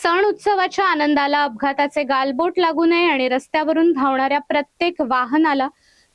सण उत्सवाच्या आनंदाला अपघाताचे गालबोट लागू नये आणि रस्त्यावरून धावणाऱ्या प्रत्येक वाहनाला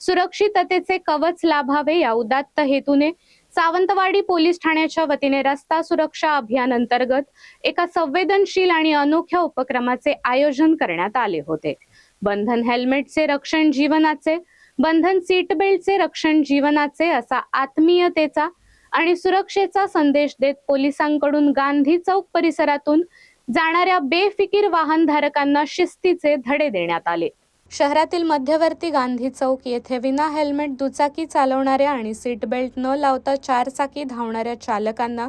सुरक्षिततेचे कवच लाभावे या उदात्त हेतूने सावंतवाडी पोलीस ठाण्याच्या वतीने रस्ता सुरक्षा अभियान अंतर्गत एका संवेदनशील आणि अनोख्या उपक्रमाचे आयोजन करण्यात आले होते। बंधन हेल्मेटचे रक्षण जीवनाचे, बंधन सीट बेल्टचे रक्षण जीवनाचे असा आत्मीयतेचा आणि सुरक्षेचा संदेश देत पोलिसांकडून गांधी चौक परिसरातून जाणाऱ्या बेफिकीर वाहनधारकांना शिस्तीचे धडे देण्यात आले। शहरातील मध्यवर्ती गांधी चौक येथे विना हेल्मेट दुचाकी चालवणाऱ्या आणि सीट बेल्ट न लावता चारचाकी धावणाऱ्या चालकांना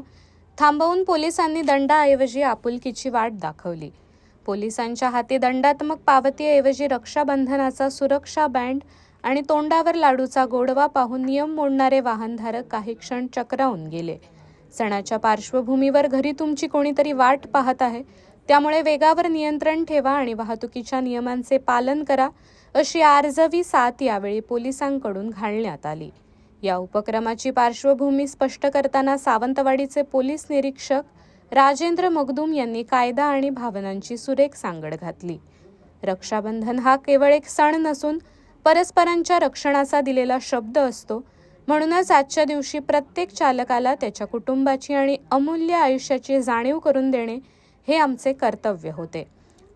थांबवून पोलिसांनी दंडाऐवजी आपुलकीची वाट दाखवली। पोलिसांच्या हाती दंडात्मक पावतीऐवजी रक्षाबंधनाचा सुरक्षा बँड आणि तोंडावर लाडूचा गोडवा पाहून नियम मोडणारे वाहनधारक काही क्षण चक्रावून गेले। सणाच्या पार्श्वभूमीवर घरी तुमची कोणीतरी वाट पाहत आहे, त्यामुळे वेगावर नियंत्रण ठेवा आणि वाहतुकीच्या नियमांचे पालन करा, अशी आर्जवी साथ यावेळी पोलिसांकडून घालण्यात आली। या उपक्रमाची पार्श्वभूमी स्पष्ट करताना सावंतवाडीचे पोलीस निरीक्षक राजेंद्र मगदूम यांनी कायदा आणि भावनांची सुरेख सांगड घातली। रक्षाबंधन हा केवळ एक सण नसून परस्परांच्या रक्षणाचा दिलेला शब्द असतो। म्हणूनच आजच्या दिवशी प्रत्येक चालकाला त्याच्या कुटुंबाची आणि अमूल्य आयुष्याची जाणीव करून देणे हे आमचे कर्तव्य होते।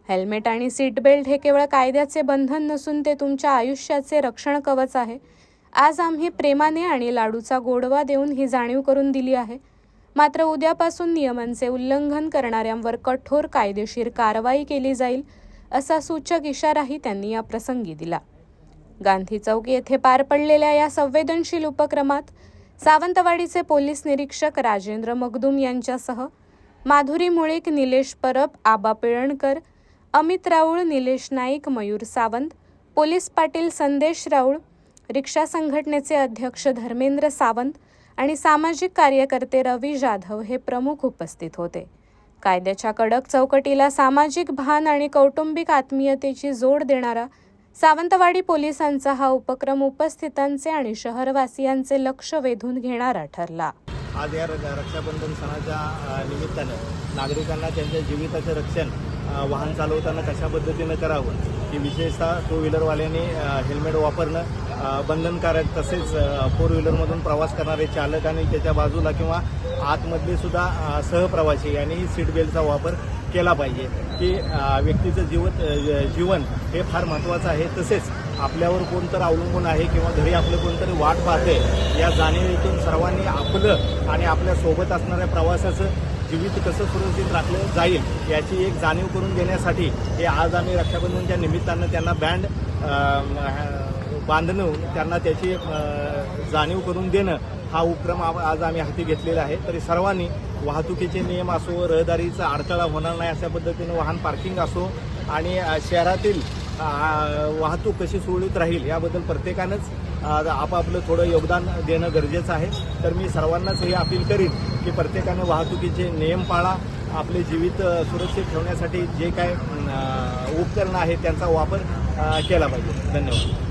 हेल्मेट आणि सीट बेल्ट हे केवळ कायद्याचे बंधन नसून ते तुमच्या आयुष्याचे रक्षण कवच आहे। आज आम्ही प्रेमाने आणि लाडूचा गोडवा देऊन ही जाणीव करून दिली आहे। मात्र उद्यापासून नियमांचे उल्लंघन करणाऱ्यांवर कठोर कायदेशीर कारवाई केली जाईल, असा सूचक इशाराही त्यांनी या प्रसंगी दिला। गांधी चौक येथे पार पडलेल्या या संवेदनशील उपक्रमात सावंतवाडीचे पोलीस निरीक्षक राजेंद्र मगदूम यांच्यासह माधुरी मुळीक, निलेश परब, आबा पिळणकर, अमित राऊळ, निलेश नाईक, मयूर सावंत, पोलीस पाटील संदेश राऊळ, रिक्षा संघटनेचे अध्यक्ष धर्मेंद्र सावंत आणि सामाजिक कार्यकर्ते रवी जाधव हे प्रमुख उपस्थित होते। कायद्याच्या कडक चौकटीला सामाजिक भान आणि कौटुंबिक आत्मीयतेची जोड देणारा सावंतवाडी पोलिसांचा हा उपक्रम उपस्थितांचे आणि शहरवासियांचे लक्ष वेधून घेणारा ठरला। आज या रक्षाबंधन सणाच्या निमित्तानं नागरिकांना त्यांच्या जीविताचं रक्षण वाहन चालवताना कशा पद्धतीनं करावं, की विशेषतः टू व्हीलरवाल्यांनी हेल्मेट वापरणं बंधनकारक, तसेच फोर व्हीलरमधून प्रवास करणारे चालक आणि त्याच्या बाजूला किंवा आतमधले सुद्धा सहप्रवासी यांनी सीट बेल्टचा वापर केला पाहिजे, की व्यक्तीचं जीवन हे फार महत्त्वाचं आहे। तसेच आपल्यावर कोणतरी अवलंबून आहे किंवा घरी आपलं कोणतरी वाट पाहते, या जाणीवेतून सर्वांनी आपलं आणि आपल्या सोबत असणाऱ्या प्रवासाचं जीवित कसं सुरक्षित राखलं जाईल याची एक जाणीव करून देण्यासाठी हे आज आम्ही रक्षाबंधनच्या निमित्तानं त्यांना बँड बांधणं, त्यांना त्याची जाणीव करून देणं हा उपक्रम आज आम्ही हाती घेतलेला आहे। तरी सर्वांनी वाहतुकीचे नियम असो, रहदारीचा अडथळा होणार नाही अशा पद्धतीनं वाहन पार्किंग असो आणि शहरातील वाहतूक कशी सुरळीत राहील याबद्दल प्रत्येकानंच आपापलं थोडं योगदान देणं गरजेचं आहे। तर मी सर्वांनाच हे अपील करीन की प्रत्येकाने वाहतुकीचे नियम पाळा, आपले जीवित सुरक्षित ठेवण्यासाठी जे काय उपकरणं आहेत त्यांचा वापर केला पाहिजे। धन्यवाद।